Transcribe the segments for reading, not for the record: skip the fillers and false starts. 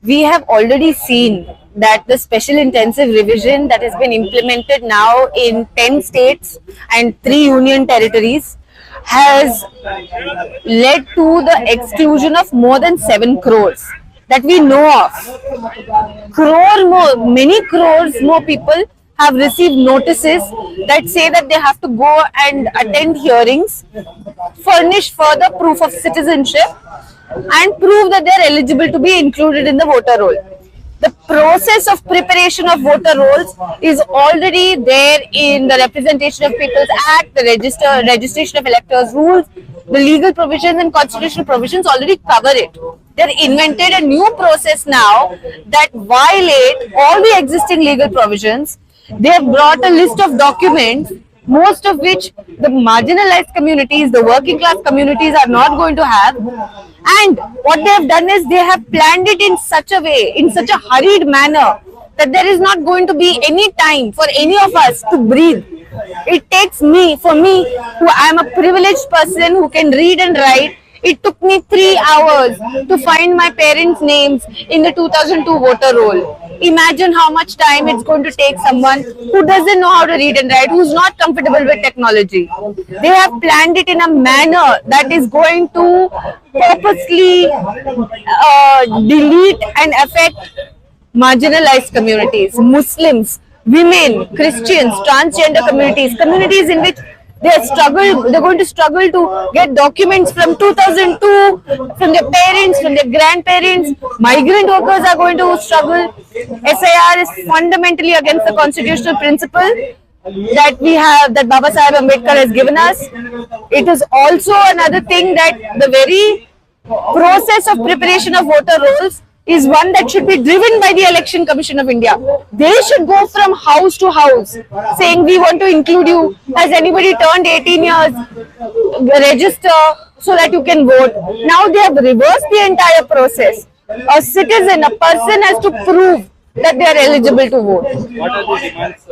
We have already seen that the special intensive revision that has been implemented now in 10 states and 3 union territories has led to the exclusion of more than 7 crores that we know of. Many crores more people have received notices that say that they have to go and attend hearings, furnish further proof of citizenship, and prove that they are eligible to be included in the voter roll. The process of preparation of voter rolls is already there in the Representation of People's Act, the registration of electors rules, the legal provisions and constitutional provisions already cover it. They've invented a new process now that violate all the existing legal provisions. They have brought a list of documents, most of which the marginalized communities, the working class communities are not going to have. And what they have done is they have planned it in such a way, in such a hurried manner, that there is not going to be any time for any of us to breathe. It takes for me, who I am a privileged person who can read and write, it took me 3 hours to find my parents' names in the 2002 voter roll. Imagine how much time it's going to take someone who doesn't know how to read and write, who's not comfortable with technology. They have planned it in a manner that is going to purposely delete and affect marginalized communities, Muslims, women, Christians, transgender communities in which they're going to struggle to get documents from 2002, from their parents, from their grandparents. Migrant workers are going to struggle. SIR is fundamentally against the constitutional principle that we have, that Baba Saheb Ambedkar has given us. It is also another thing that the very process of preparation of voter rolls is one that should be driven by the Election Commission of India. They should go from house to house saying, we want to include you. Has anybody turned 18 years? Register so that you can vote. Now they have reversed the entire process. A citizen, a person has to prove that they are eligible to vote. What are the demands?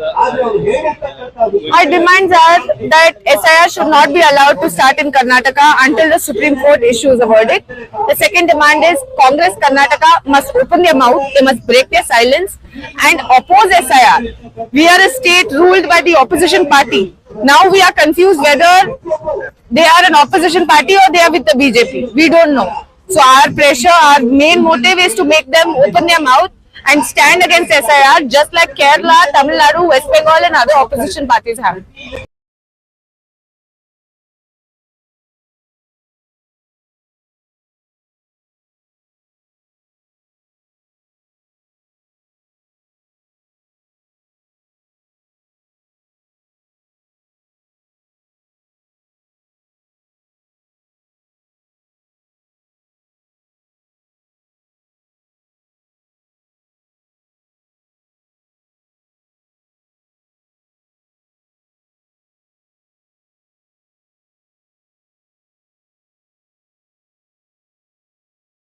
Our demands are that SIR should not be allowed to start in Karnataka until the Supreme Court issues a verdict. The second demand is Congress Karnataka must open their mouth, they must break their silence and oppose SIR. We are a state ruled by the opposition party. Now we are confused whether they are an opposition party or they are with the BJP. We don't know. So our pressure, our main motive is to make them open their mouth and stand against SIR just like Kerala, Tamil Nadu, West Bengal and other opposition parties have.